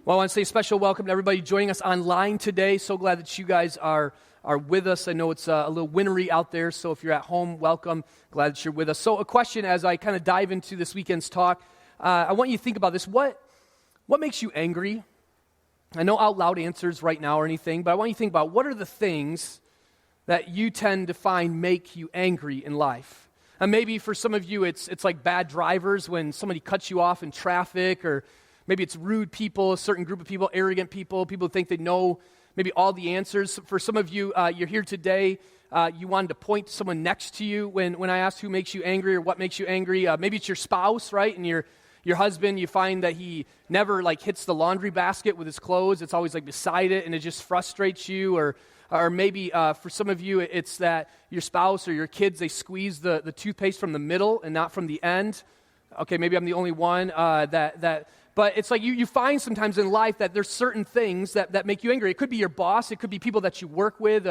Well, I want to say a special welcome to everybody joining us online today. So glad that you guys are with us. I know it's a little wintry out there, so if you're at home, welcome. Glad that you're with us. So a question as I kind of dive into this weekend's talk, I want you to think about this. What makes you angry? I know out loud answers right now or anything, but I want you to think about what are the things that you tend to find make you angry in life. And maybe for some of you, it's like bad drivers when somebody cuts you off in traffic, or maybe it's rude people, a certain group of people, arrogant people who think they know maybe all the answers. For some of you, you're here today, you wanted to point to someone next to you when I asked who makes you angry or what makes you angry. Maybe it's your spouse, right? And your husband, you find that he never hits the laundry basket with his clothes. It's always beside it, and it just frustrates you. Or maybe for some of you, it's that your spouse or your kids, they squeeze the toothpaste from the middle and not from the end. Okay, maybe I'm the only one but it's like you find sometimes in life that there's certain things that make you angry. It could be your boss. It could be people that you work with,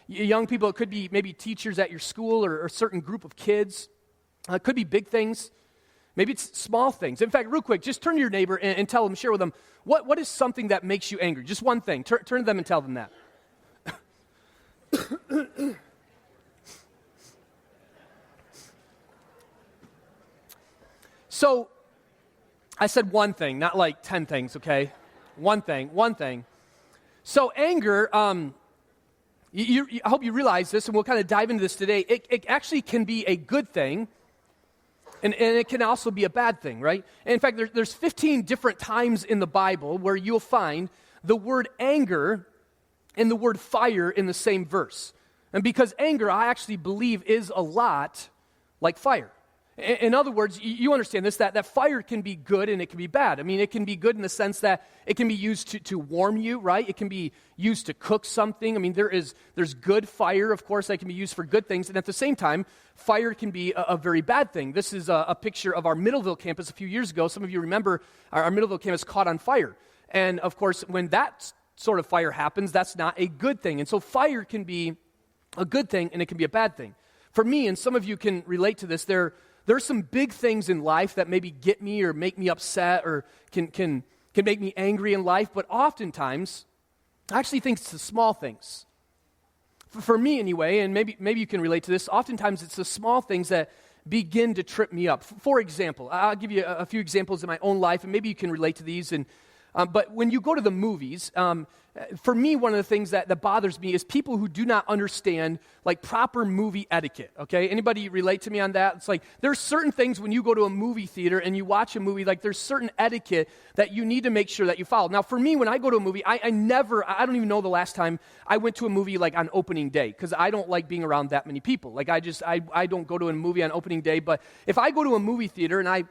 young people. It could be maybe teachers at your school or a certain group of kids. It could be big things. Maybe it's small things. In fact, real quick, just turn to your neighbor and tell them, share with them, what is something that makes you angry? Just one thing. Turn to them and tell them that. So, I said one thing, not 10 things, okay? One thing. So anger, I hope you realize this, and we'll kind of dive into this today. It actually can be a good thing, and it can also be a bad thing, right? And in fact, there's 15 different times in the Bible where you'll find the word anger and the word fire in the same verse. And because anger, I actually believe, is a lot like fire. In other words, you understand this, that fire can be good and it can be bad. I mean, it can be good in the sense that it can be used to warm you, right? It can be used to cook something. I mean, there's good fire, of course, that can be used for good things. And at the same time, fire can be a very bad thing. This is a picture of our Middleville campus a few years ago. Some of you remember our Middleville campus caught on fire. And of course, when that sort of fire happens, that's not a good thing. And so fire can be a good thing and it can be a bad thing. For me, and some of you can relate to this, there's some big things in life that maybe get me or make me upset or can make me angry in life, but oftentimes, I actually think it's the small things. For me anyway, and maybe you can relate to this, oftentimes it's the small things that begin to trip me up. For example, I'll give you a few examples in my own life, and maybe you can relate to these. But when you go to the movies, for me, one of the things that bothers me is people who do not understand proper movie etiquette, okay? Anybody relate to me on that? It's there's certain things when you go to a movie theater and you watch a movie, there's certain etiquette that you need to make sure that you follow. Now, for me, when I go to a movie, I don't even know the last time I went to a movie on opening day, because I don't like being around that many people. I don't go to a movie on opening day, but if I go to a movie theater and I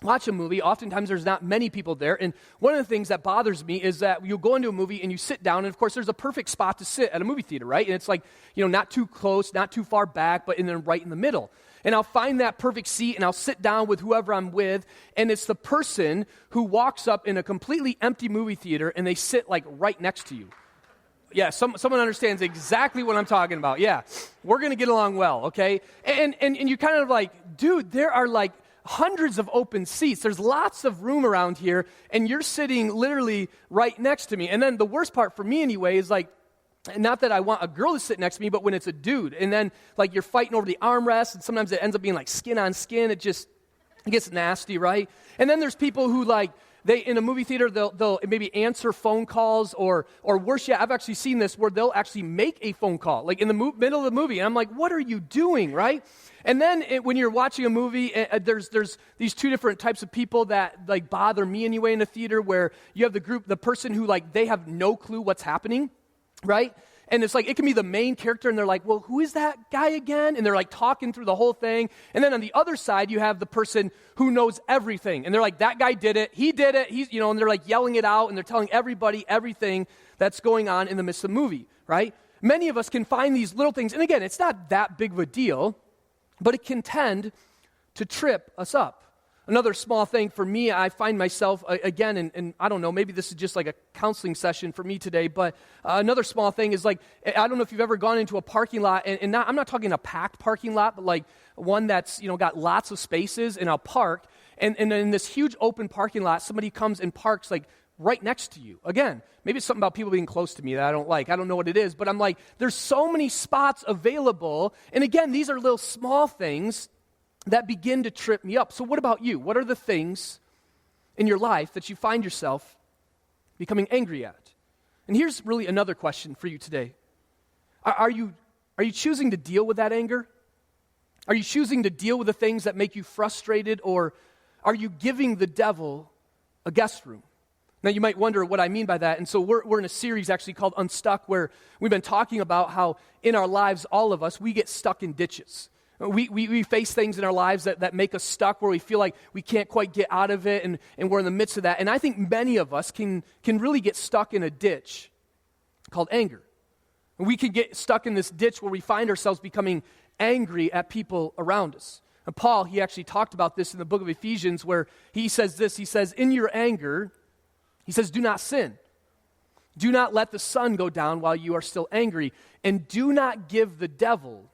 watch a movie, oftentimes there's not many people there, and one of the things that bothers me is that you'll go into a movie and you sit down, and of course there's a perfect spot to sit at a movie theater, right? And it's not too close, not too far back, but then right in the middle. And I'll find that perfect seat, and I'll sit down with whoever I'm with, and it's the person who walks up in a completely empty movie theater, and they sit right next to you. Yeah, someone understands exactly what I'm talking about. Yeah, we're going to get along well, okay? And you're kind of dude, there are hundreds of open seats. There's lots of room around here, and you're sitting literally right next to me. And then the worst part for me anyway is not that I want a girl to sit next to me, but when it's a dude, and then you're fighting over the armrest, and sometimes it ends up being skin on skin. It gets nasty, right? And then there's people who they in a movie theater, they'll maybe answer phone calls, or worse yet, I've actually seen this where they'll actually make a phone call, in the middle of the movie, and I'm like, what are you doing, right? And then when you're watching a movie, there's these two different types of people that bother me anyway in the theater, where you have the person who they have no clue what's happening, right? And it's it can be the main character, and they're well, who is that guy again? And they're talking through the whole thing. And then on the other side, you have the person who knows everything. And they're that guy did it, he did it, he's, and they're yelling it out, and they're telling everybody everything that's going on in the midst of the movie, right? Many of us can find these little things, and again, it's not that big of a deal, but it can tend to trip us up. Another small thing for me, I find myself, again, and I don't know, maybe this is just a counseling session for me today, but another small thing is I don't know if you've ever gone into a parking lot, and I'm not talking a packed parking lot, but one that's, got lots of spaces in a park, and in this huge open parking lot, somebody comes and parks right next to you. Again, maybe it's something about people being close to me that I don't like. I don't know what it is, but I'm like, there's so many spots available. And again, these are little small things that begin to trip me up. So what about you? What are the things in your life that you find yourself becoming angry at? And here's really another question for you today. Are you choosing to deal with that anger? Are you choosing to deal with the things that make you frustrated, or are you giving the devil a guest room? Now, you might wonder what I mean by that, and so we're in a series actually called Unstuck, where we've been talking about how in our lives, all of us, we get stuck in ditches. We face things in our lives that make us stuck, where we feel like we can't quite get out of it, and we're in the midst of that. And I think many of us can really get stuck in a ditch called anger. And we can get stuck in this ditch where we find ourselves becoming angry at people around us. And Paul, he actually talked about this in the book of Ephesians, where he says this, he says, in your anger, he says, do not sin. Do not let the sun go down while you are still angry, and do not give the devil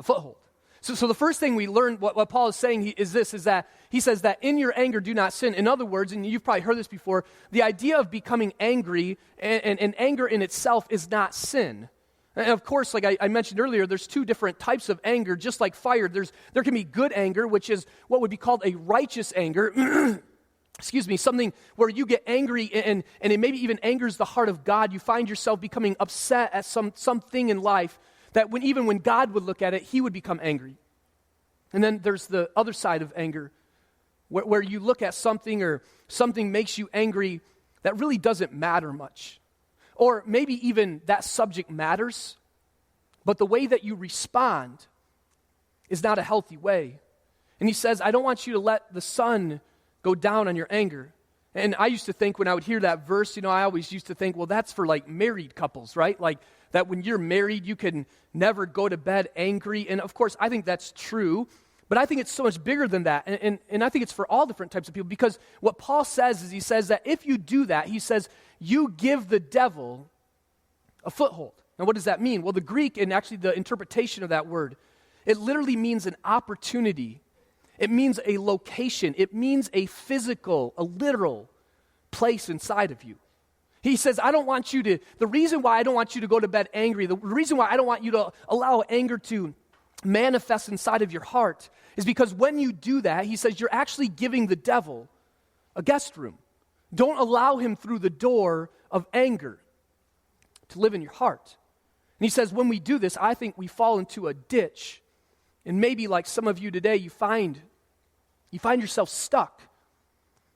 a foothold. So the first thing we learn, what Paul is saying is that he says that in your anger, do not sin. In other words, and you've probably heard this before, the idea of becoming angry and anger in itself is not sin. And of course, like I mentioned earlier, there's two different types of anger, just like fire. There can be good anger, which is what would be called a righteous anger. Excuse me, something where you get angry and it maybe even angers the heart of God. You find yourself becoming upset at something in life that even when God would look at it, he would become angry. And then there's the other side of anger, where you look at something or something makes you angry that really doesn't matter much. Or maybe even that subject matters, but the way that you respond is not a healthy way. And he says, I don't want you to let the sun go down on your anger. And I used to think when I would hear that verse, I always used to think, well, that's for like married couples, right? Like that when you're married, you can never go to bed angry. And of course, I think that's true, but I think it's so much bigger than that. And I think it's for all different types of people, because what Paul says is he says that if you do that, he says, you give the devil a foothold. Now, what does that mean? Well, the Greek, and actually the interpretation of that word, it literally means an opportunity. It means a location. It means a physical, a literal place inside of you. He says, the reason why I don't want you to go to bed angry, the reason why I don't want you to allow anger to manifest inside of your heart is because when you do that, he says, you're actually giving the devil a guest room. Don't allow him through the door of anger to live in your heart. And he says, when we do this, I think we fall into a ditch. And maybe like some of you today, you find yourself stuck,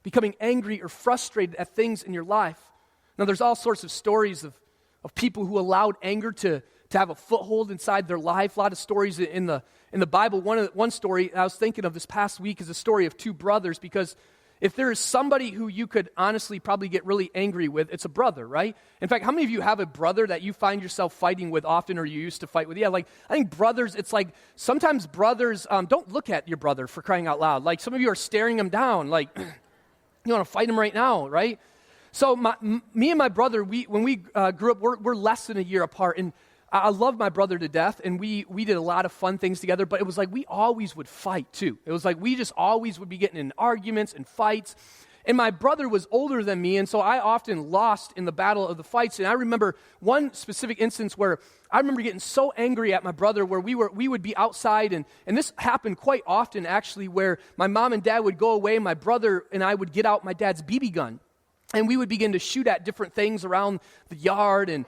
becoming angry or frustrated at things in your life. Now, there's all sorts of stories of people who allowed anger to have a foothold inside their life. A lot of stories in the Bible. One story I was thinking of this past week is a story of two brothers, because if there is somebody who you could honestly probably get really angry with, it's a brother, right? In fact, how many of you have a brother that you find yourself fighting with often, or you used to fight with? Yeah, like I think brothers, it's like sometimes brothers, don't look at your brother, for crying out loud. Like some of you are staring him down, like you want to fight him right now, right? So me and my brother, when we grew up, we're less than a year apart, and I love my brother to death, and we did a lot of fun things together, but it was like we always would fight too. It was like we just always would be getting in arguments and fights, and my brother was older than me, and so I often lost in the battle of the fights. And I remember one specific instance where I remember getting so angry at my brother, where we would be outside, and this happened quite often actually, where my mom and dad would go away, and my brother and I would get out my dad's BB gun. And we would begin to shoot at different things around the yard, and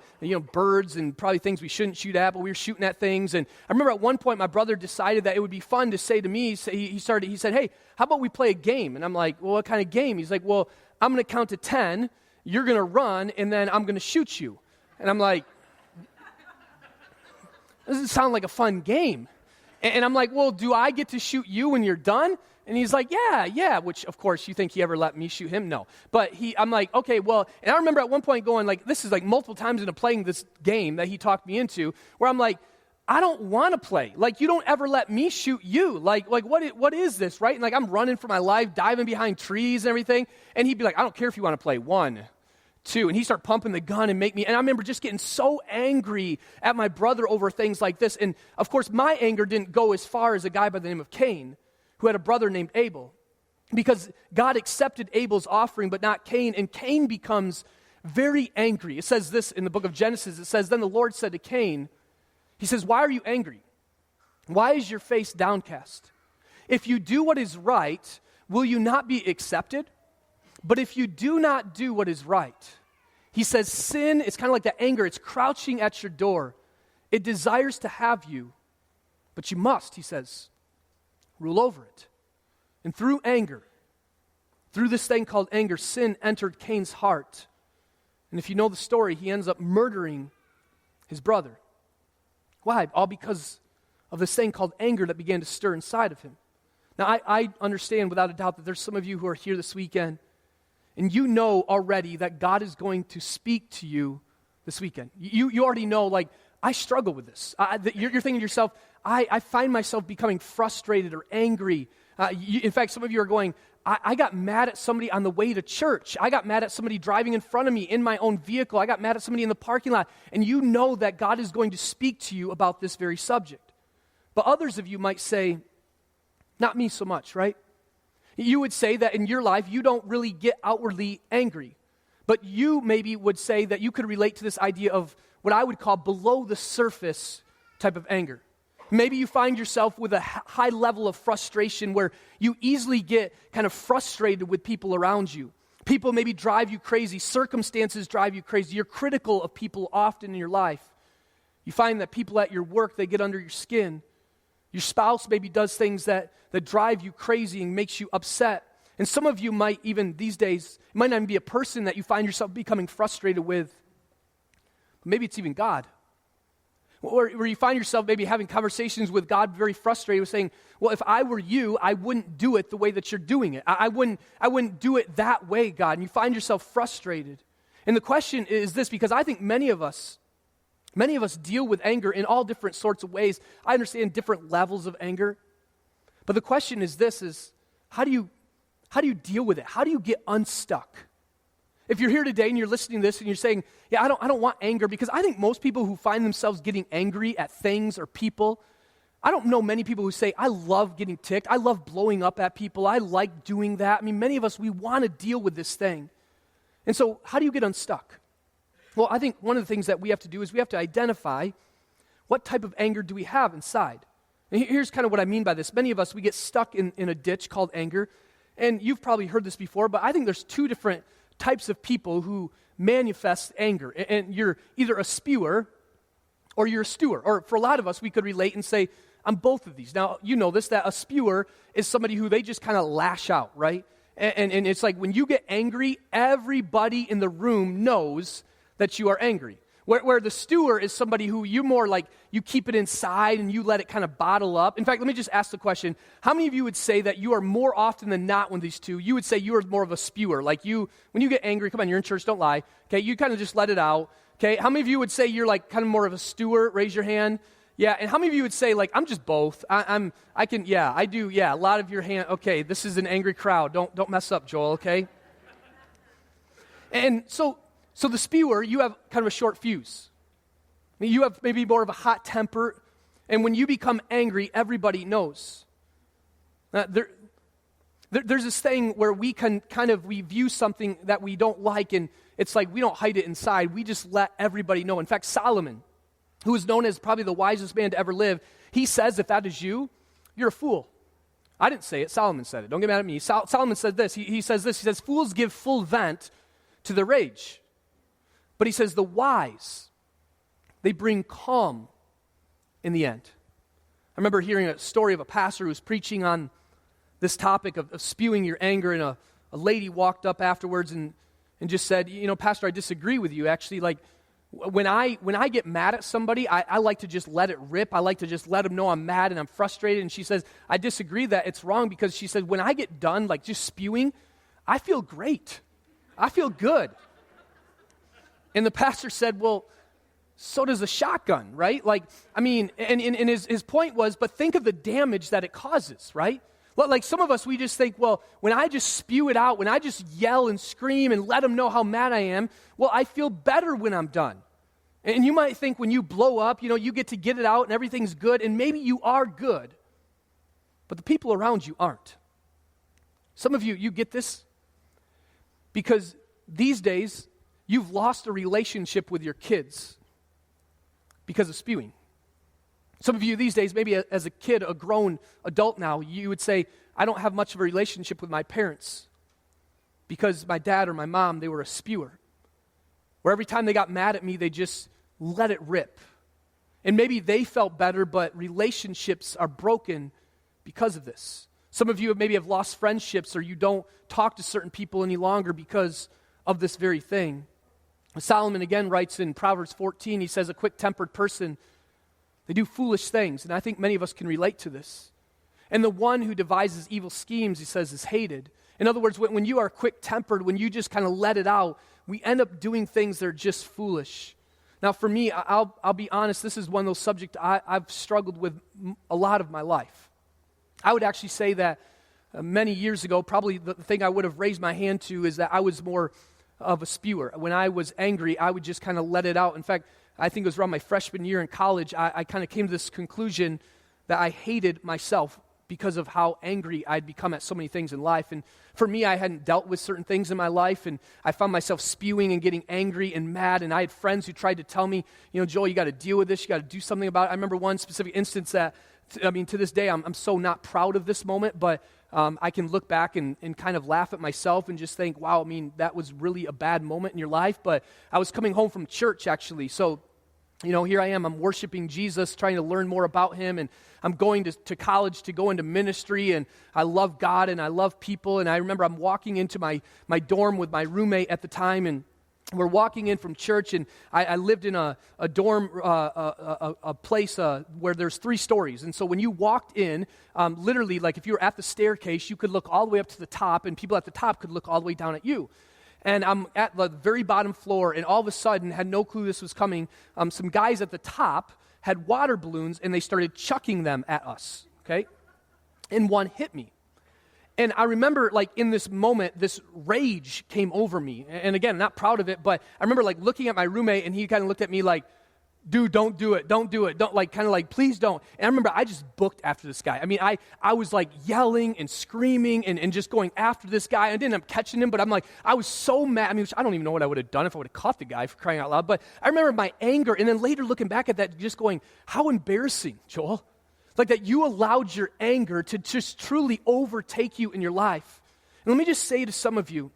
birds and probably things we shouldn't shoot at, but we were shooting at things. And I remember at one point my brother decided that it would be fun to say to me, he said, hey, how about we play a game? And I'm like, well, what kind of game? He's like, well, I'm going to count to 10, you're going to run, and then I'm going to shoot you. And I'm like, doesn't sound like a fun game. And I'm like, well, do I get to shoot you when you're done? And he's like, yeah, which, of course, you think he ever let me shoot him? No. But I'm like, okay, well, and I remember at one point going, like, this is like multiple times into playing this game that he talked me into, where I'm like, I don't want to play. Like, you don't ever let me shoot you. Like what is this, right? And like, I'm running for my life, diving behind trees and everything. And he'd be like, I don't care if you want to play 1, 2. And he'd start pumping the gun and make me, and I remember just getting so angry at my brother over things like this. And of course, my anger didn't go as far as a guy by the name of Cain, who had a brother named Abel. because God accepted Abel's offering, but not Cain, and Cain becomes very angry. It says this in the book of Genesis. It says, then the Lord said to Cain, he says, why are you angry? Why is your face downcast? If you do what is right, will you not be accepted? But if you do not do what is right, he says, sin is kind of like that anger. It's crouching at your door. It desires to have you, but you must, he says, rule over it. And through anger, through this thing called anger, sin entered Cain's heart. And if you know the story, he ends up murdering his brother. Why? All because of this thing called anger that began to stir inside of him. Now, I understand without a doubt that there's some of you who are here this weekend, and you know already that God is going to speak to you this weekend. You already know, like, I struggle with this. You're thinking to yourself, I find myself becoming frustrated or angry. In fact, some of you are going, I got mad at somebody on the way to church. I got mad at somebody driving in front of me in my own vehicle. I got mad at somebody in the parking lot. And you know that God is going to speak to you about this very subject. But others of you might say, not me so much, right? You would say that in your life, you don't really get outwardly angry. But you maybe would say that you could relate to this idea of what I would call below the surface type of anger. Maybe you find yourself with a high level of frustration where you easily get kind of frustrated with people around you. People maybe drive you crazy. Circumstances drive you crazy. You're critical of people often in your life. You find that people at your work, they get under your skin. Your spouse maybe does things that drive you crazy and makes you upset. And some of you might even these days, it might not even be a person that you find yourself becoming frustrated with. Maybe it's even God. Or where you find yourself maybe having conversations with God very frustrated with saying, well, if I were you, I wouldn't do it the way that you're doing it. I wouldn't do it that way, God. And you find yourself frustrated. And the question is this, because I think many of us deal with anger in all different sorts of ways. I understand different levels of anger. But the question is this, is how do you deal with it? How do you get unstuck? If you're here today and you're listening to this and you're saying, yeah, I don't want anger, because I think most people who find themselves getting angry at things or people, I don't know many people who say, I love getting ticked. I love blowing up at people. I like doing that. I mean, many of us, we want to deal with this thing. And so how do you get unstuck? Well, I think one of the things that we have to do is we have to identify what type of anger do we have inside. And here's kind of what I mean by this. Many of us, we get stuck in a ditch called anger. And you've probably heard this before, but I think there's two different types of people who manifest anger. And you're either a spewer or you're a stewer. Or for a lot of us, we could relate and say, I'm both of these. Now, you know this, that a spewer is somebody who they just kind of lash out, right? And it's like when you get angry, everybody in the room knows that you are angry. Where the stewer is somebody who you more like, you keep it inside and you let it kind of bottle up. In fact, let me just ask the question. How many of you would say that you are more often than not one of these two, you would say you are more of a spewer? Like you, when you get angry, come on, you're in church, don't lie. Okay, you kind of just let it out. Okay, how many of you would say you're like kind of more of a stewer? Raise your hand. Yeah, and how many of you would say like, I'm just both? I do. Yeah, a lot of your hand. Okay, this is an angry crowd. Don't mess up, Joel, okay? And so the spewer, you have kind of a short fuse. I mean, you have maybe more of a hot temper, and when you become angry, everybody knows. There's this thing where we view something that we don't like, and it's like we don't hide it inside. We just let everybody know. In fact, Solomon, who is known as probably the wisest man to ever live, he says, if that is you, you're a fool. I didn't say it. Solomon said it. Don't get mad at me. Solomon said this. He says this. He says, fools give full vent to their rage. But he says the wise, they bring calm in the end. I remember hearing a story of a pastor who was preaching on this topic of spewing your anger, and a lady walked up afterwards and just said, you know, Pastor, I disagree with you. Actually, like, when I get mad at somebody, I like to just let it rip. I like to just let them know I'm mad and I'm frustrated. And she says, I disagree that it's wrong, because she said, when I get done, like, just spewing, I feel great. I feel good. And the pastor said, well, so does a shotgun, right? Like, I mean, and his point was, but think of the damage that it causes, right? Like some of us, we just think, well, when I just spew it out, when I just yell and scream and let them know how mad I am, well, I feel better when I'm done. And you might think when you blow up, you know, you get to get it out and everything's good, and maybe you are good, but the people around you aren't. Some of you, you get this because these days you've lost a relationship with your kids because of spewing. Some of you these days, maybe as a kid, a grown adult now, you would say, I don't have much of a relationship with my parents because my dad or my mom, they were a spewer. Where every time they got mad at me, they just let it rip. And maybe they felt better, but relationships are broken because of this. Some of you maybe have lost friendships or you don't talk to certain people any longer because of this very thing. Solomon again writes in Proverbs 14, he says, a quick-tempered person, they do foolish things. And I think many of us can relate to this. And the one who devises evil schemes, he says, is hated. In other words, when you are quick-tempered, when you just kind of let it out, we end up doing things that are just foolish. Now, for me, I'll be honest, this is one of those subjects I've struggled with a lot of my life. I would actually say that many years ago, probably the thing I would have raised my hand to is that I was more of a spewer. When I was angry, I would just kind of let it out. In fact, I think it was around my freshman year in college, I kind of came to this conclusion that I hated myself because of how angry I'd become at so many things in life. And for me, I hadn't dealt with certain things in my life, and I found myself spewing and getting angry and mad, and I had friends who tried to tell me, Joel, you got to deal with this, you got to do something about it. I remember one specific instance that, to this day, I'm so not proud of this moment, but I can look back and kind of laugh at myself and just think, wow, that was really a bad moment in your life. But I was coming home from church, actually, so here I am, I'm worshiping Jesus, trying to learn more about him, and I'm going to college to go into ministry, and I love God, and I love people, and I remember I'm walking into my dorm with my roommate at the time, and we're walking in from church, and I lived in a dorm, a place where there's 3 stories, and so when you walked in, literally, like if you were at the staircase, you could look all the way up to the top, and people at the top could look all the way down at you. And I'm at the very bottom floor, and all of a sudden, had no clue this was coming, some guys at the top had water balloons, and they started chucking them at us, okay? And one hit me. And I remember, in this moment, this rage came over me. And again, not proud of it, but I remember, looking at my roommate, and he kind of looked at me like, dude, don't do it, don't, please don't. And I remember I just booked after this guy. I was yelling and screaming and just going after this guy. I didn't end up catching him, but I was so mad. I don't even know what I would have done if I would have caught the guy, for crying out loud. But I remember my anger, and then later looking back at that, just going, how embarrassing, Joel. That you allowed your anger to just truly overtake you in your life. And let me just say to some of you,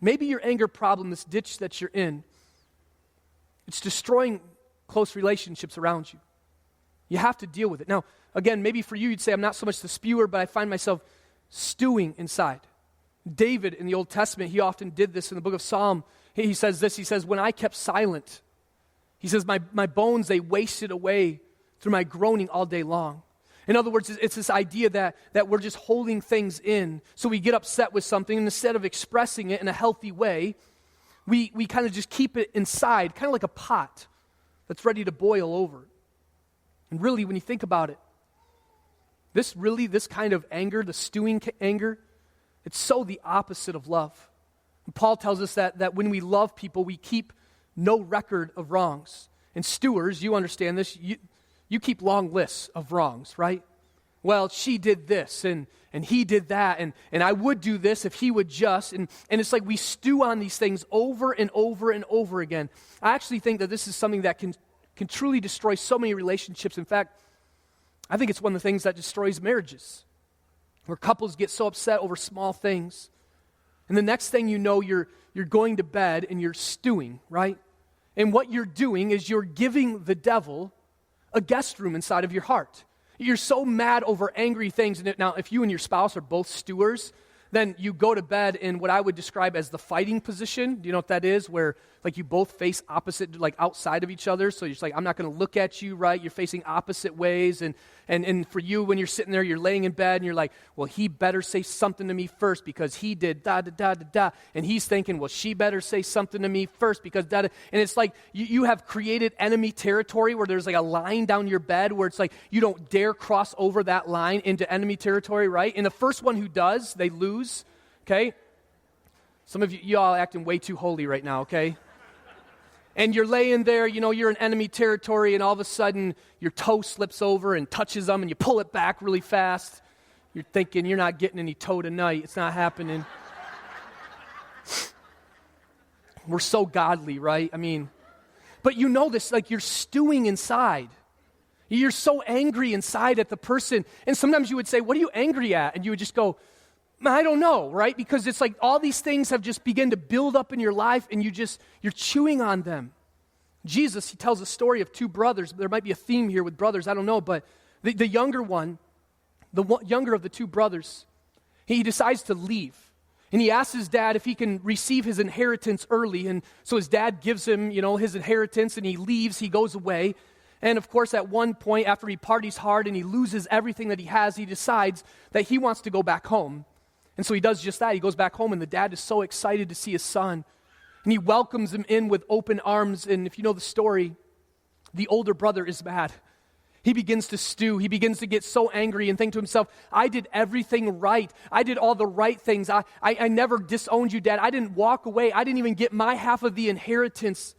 maybe your anger problem, this ditch that you're in, it's destroying close relationships around you. You have to deal with it. Now, again, maybe for you, you'd say, I'm not so much the spewer, but I find myself stewing inside. David in the Old Testament, he often did this in the book of Psalm. He says this, he says, when I kept silent, he says, my bones, they wasted away through my groaning all day long. In other words, it's this idea that we're just holding things in. So we get upset with something, and instead of expressing it in a healthy way, we kind of just keep it inside, kind of like a pot that's ready to boil over. And really, when you think about it, this kind of anger, the stewing anger, it's so the opposite of love. And Paul tells us that when we love people, we keep no record of wrongs. And stewers, you understand this, you keep long lists of wrongs, right? Well, she did this, and he did that, and I would do this if he would just, and it's like we stew on these things over and over and over again. I actually think that this is something that can truly destroy so many relationships. In fact, I think it's one of the things that destroys marriages, where couples get so upset over small things, and the next thing you know, you're going to bed and you're stewing, right? And what you're doing is you're giving the devil a guest room inside of your heart. You're so mad over angry things. Now, if you and your spouse are both stewers, then you go to bed in what I would describe as the fighting position. Do you know what that is? Where you both face opposite, outside of each other. So you're just I'm not going to look at you, right? You're facing opposite ways. And for you, when you're sitting there, you're laying in bed and you're like, well, he better say something to me first because he did da-da-da-da-da. And he's thinking, well, she better say something to me first because da-da. And it's like you have created enemy territory where there's a line down your bed where it's you don't dare cross over that line into enemy territory, right? And the first one who does, they lose, okay? Some of you all acting way too holy right now, okay? And you're laying there, you're in enemy territory, and all of a sudden your toe slips over and touches them, and you pull it back really fast. You're thinking you're not getting any toe tonight. It's not happening. We're so godly, right? I mean, but you know this, like you're stewing inside. You're so angry inside at the person. And sometimes you would say, what are you angry at? And you would just go, I don't know, right? Because it's like all these things have just begun to build up in your life and you're chewing on them. Jesus, he tells a story of two brothers. There might be a theme here with brothers, I don't know, but the younger one, younger of the two brothers, he decides to leave. And he asks his dad if he can receive his inheritance early. And so his dad gives him, his inheritance, and he leaves, he goes away. And of course, at one point, after he parties hard and he loses everything that he has, he decides that he wants to go back home. And so he does just that. He goes back home, and the dad is so excited to see his son. And he welcomes him in with open arms. And if you know the story, the older brother is mad. He begins to stew. He begins to get so angry and think to himself, I did everything right. I did all the right things. I never disowned you, Dad. I didn't walk away. I didn't even get my half of the inheritance.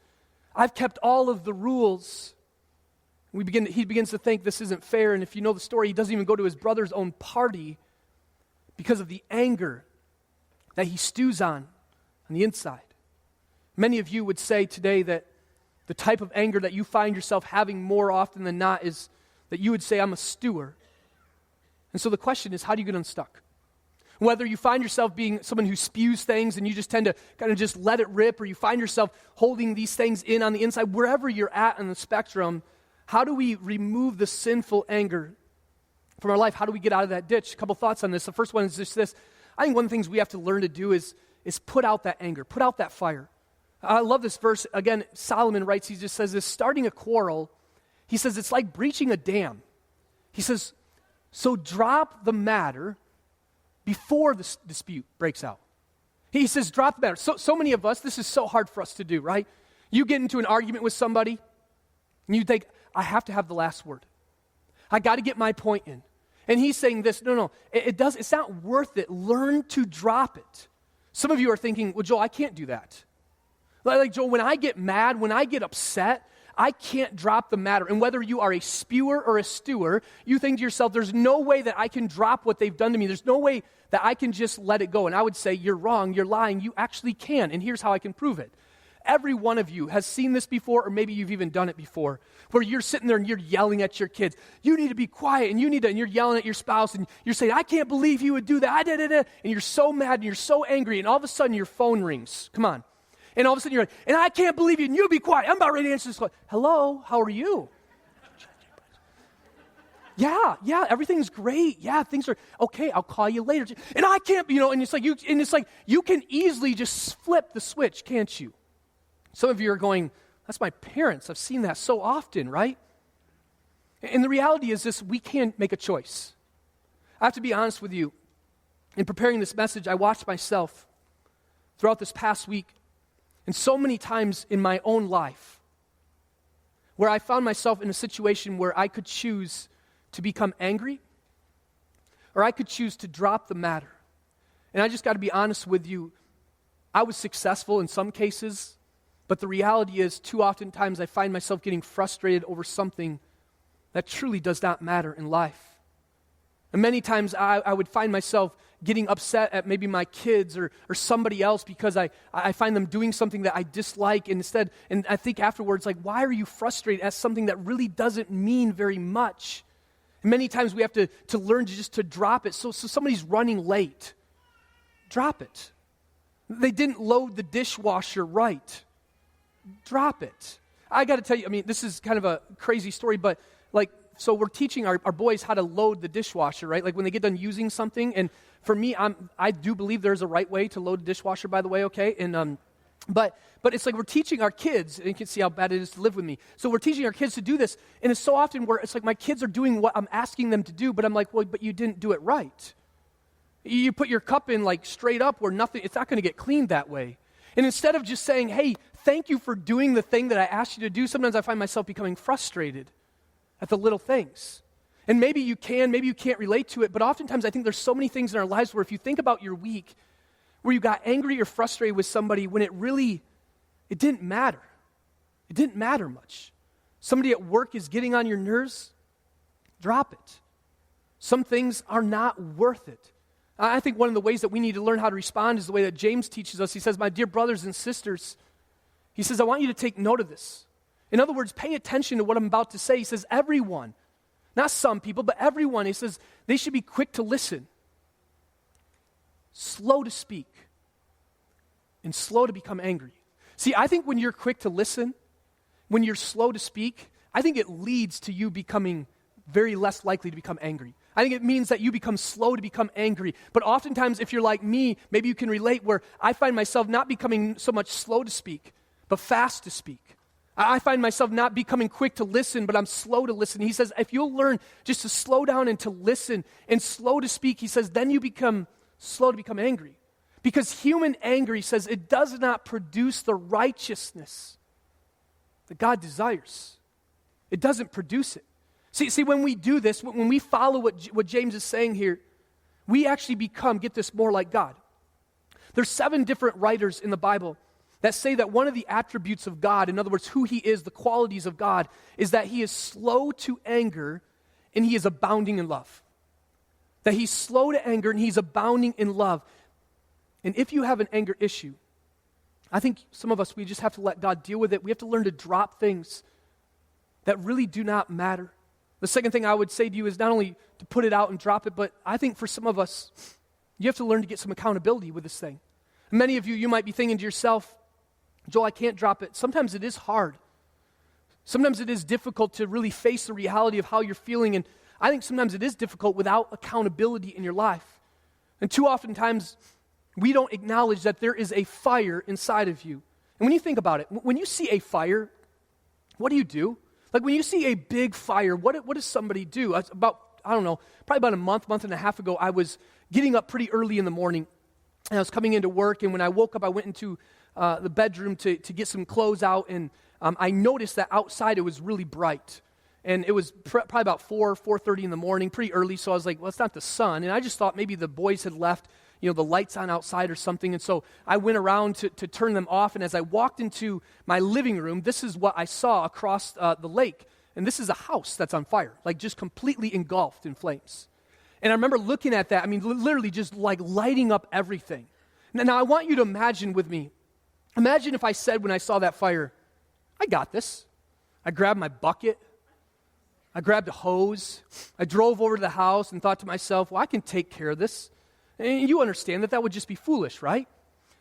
I've kept all of the rules. He begins to think this isn't fair. And if you know the story, he doesn't even go to his brother's own party because of the anger that he stews on the inside. Many of you would say today that the type of anger that you find yourself having more often than not is that you would say, I'm a stewer. And so the question is, how do you get unstuck? Whether you find yourself being someone who spews things and you just tend to kind of just let it rip, or you find yourself holding these things in on the inside, wherever you're at on the spectrum, how do we remove the sinful anger from our life? How do we get out of that ditch? A couple thoughts on this. The first one is just this. I think one of the things we have to learn to do is put out that anger, put out that fire. I love this verse. Again, Solomon writes, he just says this, starting a quarrel, he says it's like breaching a dam. He says, so drop the matter before the dispute breaks out. He says, drop the matter. So many of us, this is so hard for us to do, right? You get into an argument with somebody, and you think, I have to have the last word. I got to get my point in. And he's saying this, no, it's not worth it. Learn to drop it. Some of you are thinking, well, Joel, I can't do that. Like, Joel, when I get mad, when I get upset, I can't drop the matter. And whether you are a spewer or a stewer, you think to yourself, there's no way that I can drop what they've done to me. There's no way that I can just let it go. And I would say, you're wrong, you're lying, you actually can. And here's how I can prove it. Every one of you has seen this before, or maybe you've even done it before, where you're sitting there and you're yelling at your kids. You need to be quiet, and and you're yelling at your spouse, and you're saying, I can't believe you would do that. And you're so mad, and you're so angry, and all of a sudden your phone rings. Come on. And all of a sudden you're like, and I can't believe you, and you be quiet. I'm about ready to answer this question. Hello, how are you? Yeah, everything's great. Yeah, things are okay. I'll call you later. And I can't, and it's like you can easily just flip the switch, can't you? Some of you are going, that's my parents. I've seen that so often, right? And the reality is this, we can't make a choice. I have to be honest with you. In preparing this message, I watched myself throughout this past week, and so many times in my own life where I found myself in a situation where I could choose to become angry, or I could choose to drop the matter. And I just got to be honest with you, I was successful in some cases, but the reality is too often times I find myself getting frustrated over something that truly does not matter in life. And many times I would find myself getting upset at maybe my kids or somebody else because I find them doing something that I dislike, and I think afterwards, like, why are you frustrated at something that really doesn't mean very much? And many times we have to learn to drop it. So somebody's running late. Drop it. They didn't load the dishwasher right. Drop it. I got to tell you, this is kind of a crazy story, but so we're teaching our boys how to load the dishwasher, right? Like when they get done using something. And for me, I do believe there's a right way to load a dishwasher, by the way, okay? And but it's like we're teaching our kids, and you can see how bad it is to live with me. So we're teaching our kids to do this, and it's so often where it's like my kids are doing what I'm asking them to do, but I'm like, well, but you didn't do it right. You put your cup in like straight up where it's not going to get cleaned that way. And instead of just saying, hey, thank you for doing the thing that I asked you to do, sometimes I find myself becoming frustrated at the little things. And maybe you can't relate to it, but oftentimes I think there's so many things in our lives where if you think about your week, where you got angry or frustrated with somebody when it didn't matter. It didn't matter much. Somebody at work is getting on your nerves, drop it. Some things are not worth it. I think one of the ways that we need to learn how to respond is the way that James teaches us. He says, my dear brothers and sisters, he says, I want you to take note of this. In other words, pay attention to what I'm about to say. He says, everyone, not some people, but everyone, he says, they should be quick to listen, slow to speak, and slow to become angry. See, I think when you're quick to listen, when you're slow to speak, I think it leads to you becoming very less likely to become angry. I think it means that you become slow to become angry. But oftentimes, if you're like me, maybe you can relate where I find myself not becoming so much slow to speak, but fast to speak. I find myself not becoming quick to listen, but I'm slow to listen. He says, if you'll learn just to slow down and to listen and slow to speak, he says, then you become slow to become angry. Because human anger, he says, it does not produce the righteousness that God desires. It doesn't produce it. See, when we do this, when we follow what James is saying here, we actually become, get this, more like God. There's 7 different writers in the Bible that say that one of the attributes of God, in other words, who he is, the qualities of God, is that he is slow to anger and he is abounding in love. That he's slow to anger and he's abounding in love. And if you have an anger issue, I think some of us, we just have to let God deal with it. We have to learn to drop things that really do not matter. The second thing I would say to you is not only to put it out and drop it, but I think for some of us, you have to learn to get some accountability with this thing. And many of you, you might be thinking to yourself, Joel, I can't drop it. Sometimes it is hard. Sometimes it is difficult to really face the reality of how you're feeling, and I think sometimes it is difficult without accountability in your life. And too often times, we don't acknowledge that there is a fire inside of you. And when you think about it, when you see a fire, what do? Like when you see a big fire, what does somebody do? Probably about a month and a half ago, I was getting up pretty early in the morning, and I was coming into work, and when I woke up, I went into the bedroom to get some clothes out, and I noticed that outside it was really bright. And it was probably about 4:30 in the morning, pretty early, so I was like, well, it's not the sun. And I just thought maybe the boys had left, the lights on outside or something. And so I went around to turn them off, and as I walked into my living room, this is what I saw across the lake. And this is a house that's on fire, like just completely engulfed in flames. And I remember looking at that, literally just like lighting up everything. Now I want you to imagine with me, imagine if I said when I saw that fire, I got this. I grabbed my bucket. I grabbed a hose. I drove over to the house and thought to myself, well, I can take care of this. And you understand that would just be foolish, right?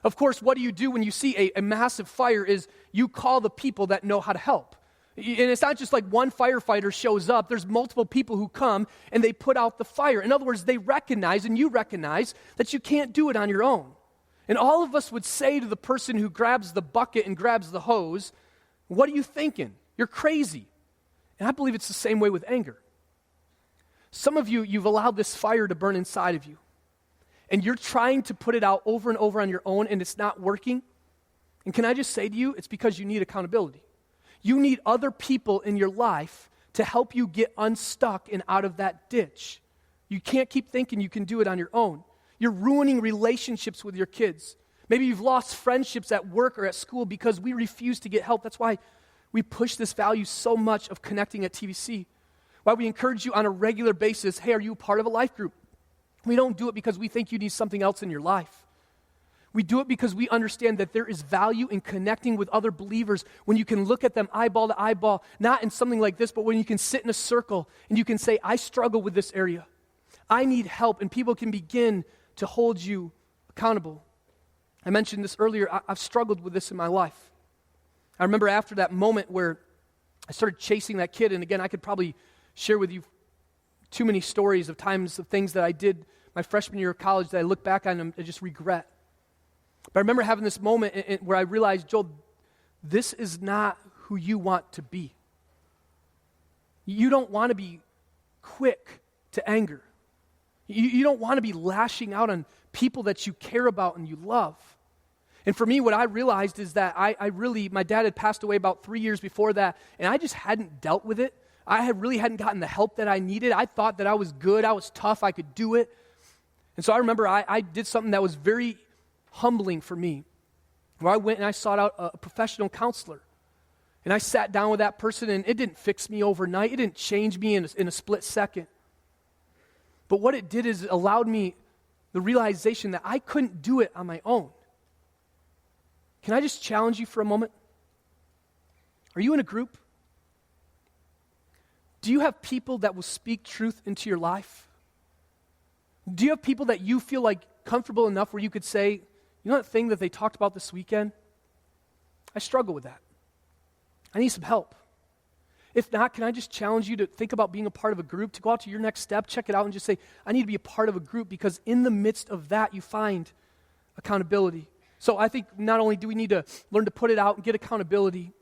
Of course, what do you do when you see a massive fire is you call the people that know how to help. And it's not just like one firefighter shows up. There's multiple people who come and they put out the fire. In other words, they recognize and you recognize that you can't do it on your own. And all of us would say to the person who grabs the bucket and grabs the hose, what are you thinking? You're crazy. And I believe it's the same way with anger. Some of you, you've allowed this fire to burn inside of you. And you're trying to put it out over and over on your own, and it's not working. And can I just say to you, it's because you need accountability. You need other people in your life to help you get unstuck and out of that ditch. You can't keep thinking you can do it on your own. You're ruining relationships with your kids. Maybe you've lost friendships at work or at school because we refuse to get help. That's why we push this value so much of connecting at TVC. Why we encourage you on a regular basis, hey, are you part of a life group? We don't do it because we think you need something else in your life. We do it because we understand that there is value in connecting with other believers when you can look at them eyeball to eyeball, not in something like this, but when you can sit in a circle and you can say, I struggle with this area. I need help, and people can begin to hold you accountable. I mentioned this earlier. I've struggled with this in my life. I remember after that moment where I started chasing that kid, and again, I could probably share with you too many stories of times of things that I did my freshman year of college that I look back on and I just regret. But I remember having this moment where I realized, Joel, this is not who you want to be. You don't want to be quick to anger. You don't want to be lashing out on people that you care about and you love. And for me, what I realized is that my dad had passed away about 3 years before that, and I just hadn't dealt with it. I really hadn't gotten the help that I needed. I thought that I was good, I was tough, I could do it. And so I remember I did something that was very humbling for me, where I went and I sought out a professional counselor. And I sat down with that person, and it didn't fix me overnight. It didn't change me in a split second. But what it did is it allowed me the realization that I couldn't do it on my own. Can I just challenge you for a moment? Are you in a group? Do you have people that will speak truth into your life? Do you have people that you feel like comfortable enough where you could say, you know that thing that they talked about this weekend? I struggle with that. I need some help. If not, can I just challenge you to think about being a part of a group, to go out to your next step, check it out, and just say, I need to be a part of a group, because in the midst of that, you find accountability. So I think not only do we need to learn to put it out and get accountability,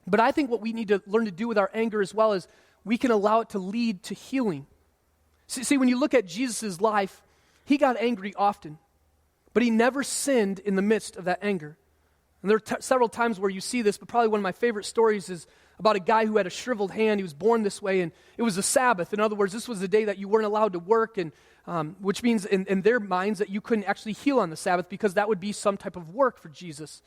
but I think what we need to learn to do with our anger as well is we can allow it to lead to healing. See, when you look at Jesus' life, he got angry often, but he never sinned in the midst of that anger. And there are several times where you see this, but probably one of my favorite stories is about a guy who had a shriveled hand. He was born this way, and it was a Sabbath. In other words, this was the day that you weren't allowed to work, and which means in their minds that you couldn't actually heal on the Sabbath, because that would be some type of work for Jesus.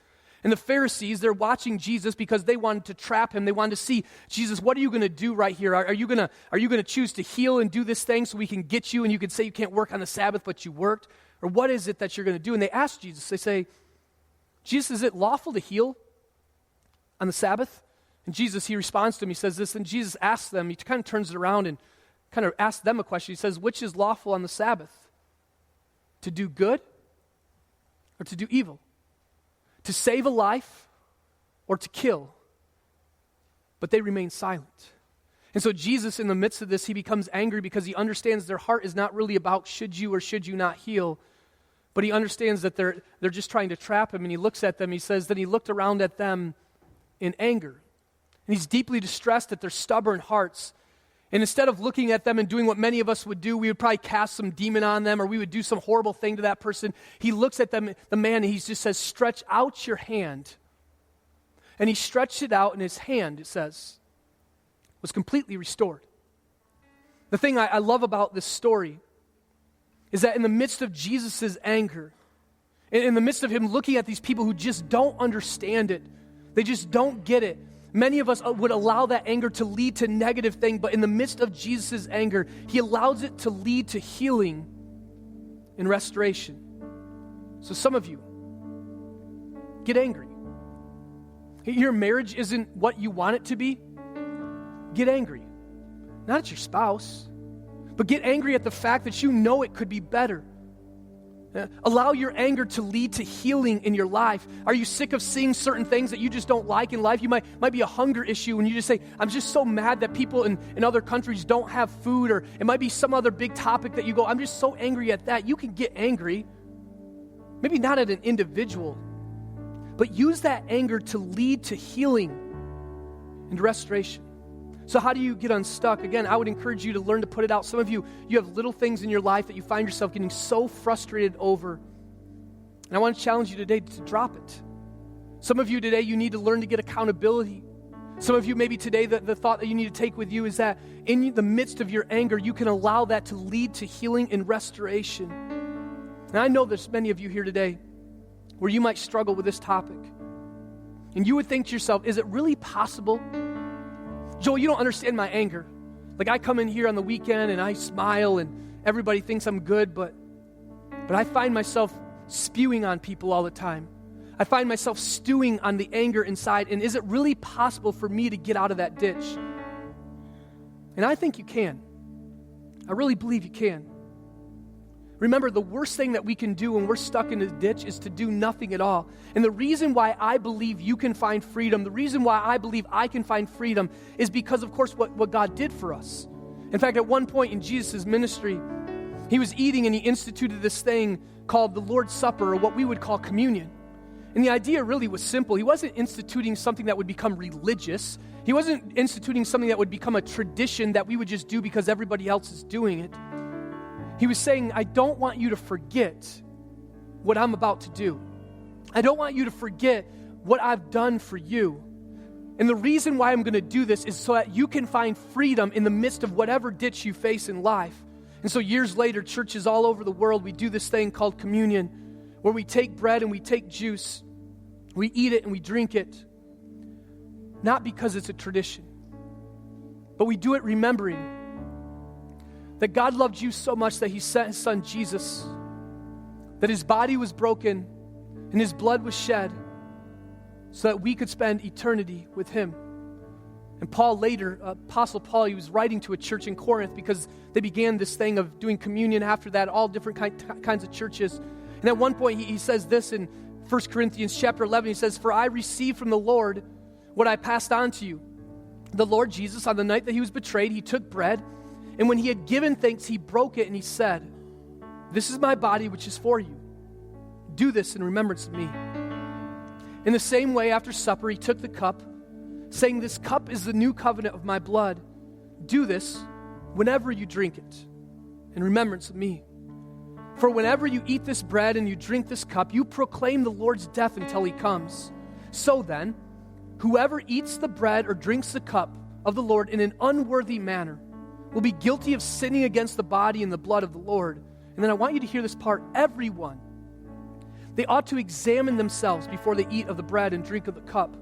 And the Pharisees, they're watching Jesus because they wanted to trap him. They wanted to see, Jesus, what are you going to do right here? Are you going to choose to heal and do this thing so we can get you and you can say you can't work on the Sabbath, but you worked? Or what is it that you're going to do? And they ask Jesus, they say, Jesus, is it lawful to heal on the Sabbath? And Jesus, he responds to them, he says this, and Jesus asks them, he kind of turns it around and kind of asks them a question. He says, which is lawful on the Sabbath? To do good or to do evil? To save a life or to kill? But they remain silent. And so Jesus, in the midst of this, he becomes angry because he understands their heart is not really about should you or should you not heal, but he understands that they're just trying to trap him, and he looks at them, he says, then he looked around at them in anger. And he's deeply distressed at their stubborn hearts. And instead of looking at them and doing what many of us would do, we would probably cast some demon on them, or we would do some horrible thing to that person. He looks at them, the man, and he just says, stretch out your hand. And he stretched it out, and his hand, it says, was completely restored. The thing I love about this story is that in the midst of Jesus' anger, in the midst of him looking at these people who just don't understand it, they just don't get it, many of us would allow that anger to lead to negative things, but in the midst of Jesus' anger, he allows it to lead to healing and restoration. So some of you, get angry. Your marriage isn't what you want it to be. Get angry. Not at your spouse, but get angry at the fact that you know it could be better. Allow your anger to lead to healing in your life. Are you sick of seeing certain things that you just don't like in life? You might be a hunger issue, and you just say, I'm just so mad that people in other countries don't have food, or it might be some other big topic that you go, I'm just so angry at that. You can get angry, maybe not at an individual, but use that anger to lead to healing and restoration. So how do you get unstuck? Again, I would encourage you to learn to put it out. Some of you have little things in your life that you find yourself getting so frustrated over. And I want to challenge you today to drop it. Some of you today, you need to learn to get accountability. Some of you, maybe today, the thought that you need to take with you is that in the midst of your anger, you can allow that to lead to healing and restoration. And I know there's many of you here today where you might struggle with this topic. And you would think to yourself, is it really possible? Joel, you don't understand my anger. Like, I come in here on the weekend and I smile and everybody thinks I'm good, but I find myself spewing on people all the time. I find myself stewing on the anger inside, and is it really possible for me to get out of that ditch? And I think you can. I really believe you can. Remember, the worst thing that we can do when we're stuck in a ditch is to do nothing at all. And the reason why I believe you can find freedom, the reason why I believe I can find freedom is because, of course, what God did for us. In fact, at one point in Jesus' ministry, he was eating and he instituted this thing called the Lord's Supper, or what we would call communion. And the idea really was simple. He wasn't instituting something that would become religious. He wasn't instituting something that would become a tradition that we would just do because everybody else is doing it. He was saying, I don't want you to forget what I'm about to do. I don't want you to forget what I've done for you. And the reason why I'm going to do this is so that you can find freedom in the midst of whatever ditch you face in life. And so years later, churches all over the world, we do this thing called communion, where we take bread and we take juice, we eat it and we drink it, not because it's a tradition, but we do it remembering that God loved you so much that he sent his son Jesus, that his body was broken and his blood was shed so that we could spend eternity with him. And Paul later, Apostle Paul, he was writing to a church in Corinth because they began this thing of doing communion after that, all different kinds of churches. And at one point he says this in 1 Corinthians chapter 11, he says, "For I received from the Lord what I passed on to you. The Lord Jesus, on the night that he was betrayed, he took bread, and when he had given thanks, he broke it and he said, 'This is my body which is for you. Do this in remembrance of me.' In the same way, after supper, he took the cup, saying, 'This cup is the new covenant of my blood. Do this whenever you drink it in remembrance of me. For whenever you eat this bread and you drink this cup, you proclaim the Lord's death until he comes. So then, whoever eats the bread or drinks the cup of the Lord in an unworthy manner will be guilty of sinning against the body and the blood of the Lord.'" And then I want you to hear this part. "Everyone, they ought to examine themselves before they eat of the bread and drink of the cup.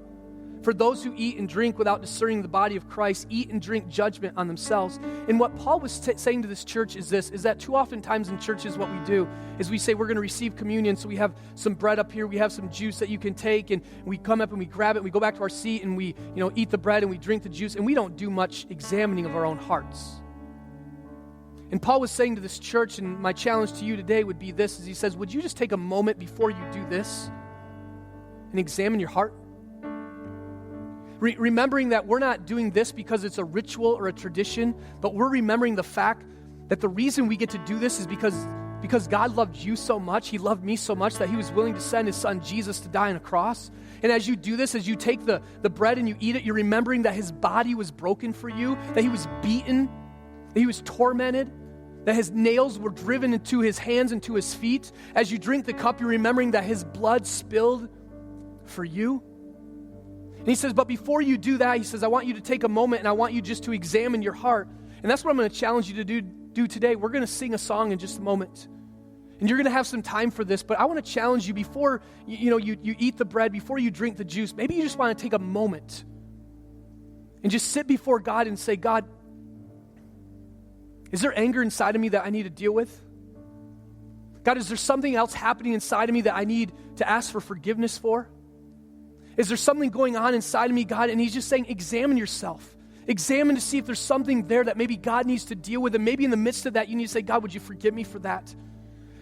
For those who eat and drink without discerning the body of Christ eat and drink judgment on themselves." And what Paul was saying to this church is this, is that too often times in churches what we do is we say we're going to receive communion, so we have some bread up here, we have some juice that you can take, and we come up and we grab it, and we go back to our seat, and we eat the bread and we drink the juice, and we don't do much examining of our own hearts. And Paul was saying to this church, and my challenge to you today would be this, is he says, would you just take a moment before you do this and examine your heart? Remembering that we're not doing this because it's a ritual or a tradition, but we're remembering the fact that the reason we get to do this is because God loved you so much, he loved me so much that he was willing to send his son Jesus to die on a cross. And as you do this, as you take the bread and you eat it, you're remembering that his body was broken for you, that he was beaten, that he was tormented, that his nails were driven into his hands and to his feet. As you drink the cup, you're remembering that his blood spilled for you. And he says, but before you do that, he says, I want you to take a moment and I want you just to examine your heart. And that's what I'm going to challenge you to do today. We're going to sing a song in just a moment. And you're going to have some time for this, but I want to challenge you before you eat the bread, before you drink the juice. Maybe you just want to take a moment and just sit before God and say, God, is there anger inside of me that I need to deal with? God, is there something else happening inside of me that I need to ask for forgiveness for? Is there something going on inside of me, God? And he's just saying, examine yourself. Examine to see if there's something there that maybe God needs to deal with. And maybe in the midst of that, you need to say, God, would you forgive me for that?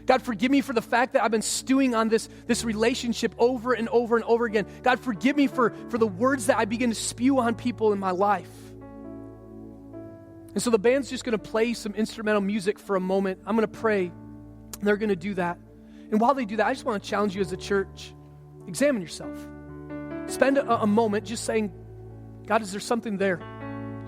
God, forgive me for the fact that I've been stewing on this relationship over and over and over again. God, forgive me for the words that I begin to spew on people in my life. And so the band's just going to play some instrumental music for a moment. I'm going to pray, and they're going to do that. And while they do that, I just want to challenge you as a church. Examine yourself. Spend a moment just saying, God, is there something there?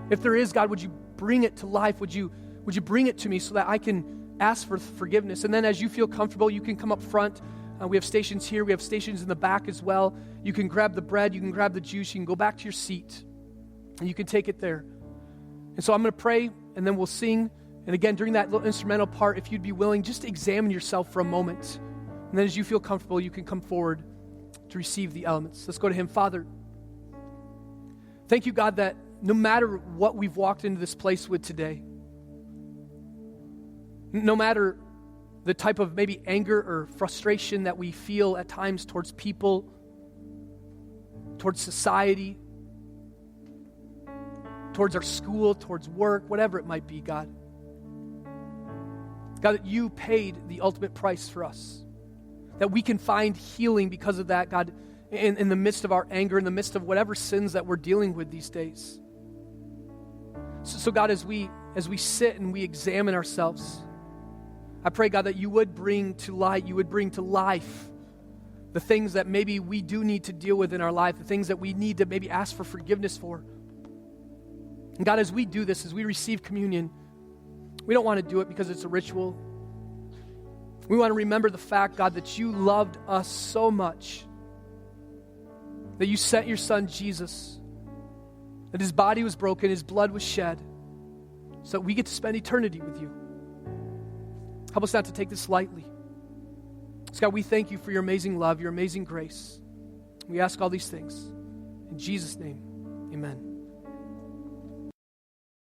If there is, God, would you bring it to life? Would you bring it to me so that I can ask for forgiveness? And then as you feel comfortable, you can come up front. We have stations here. We have stations in the back as well. You can grab the bread. You can grab the juice. You can go back to your seat, and you can take it there. And so I'm going to pray, and then we'll sing. And again, during that little instrumental part, if you'd be willing, just examine yourself for a moment. And then as you feel comfortable, you can come forward to receive the elements. Let's go to him. Father, thank you, God, that no matter what we've walked into this place with today, no matter the type of maybe anger or frustration that we feel at times towards people, towards society, towards our school, towards work, whatever it might be, God. God, that you paid the ultimate price for us. That we can find healing because of that, God, in the midst of our anger, in the midst of whatever sins that we're dealing with these days. So God, as we sit and we examine ourselves, I pray, God, that you would bring to light, you would bring to life the things that maybe we do need to deal with in our life, the things that we need to maybe ask for forgiveness for. And God, as we do this, as we receive communion, we don't want to do it because it's a ritual. We want to remember the fact, God, that you loved us so much, that you sent your son Jesus, that his body was broken, his blood was shed, so that we get to spend eternity with you. Help us not to take this lightly. So God, we thank you for your amazing love, your amazing grace. We ask all these things. In Jesus' name, amen.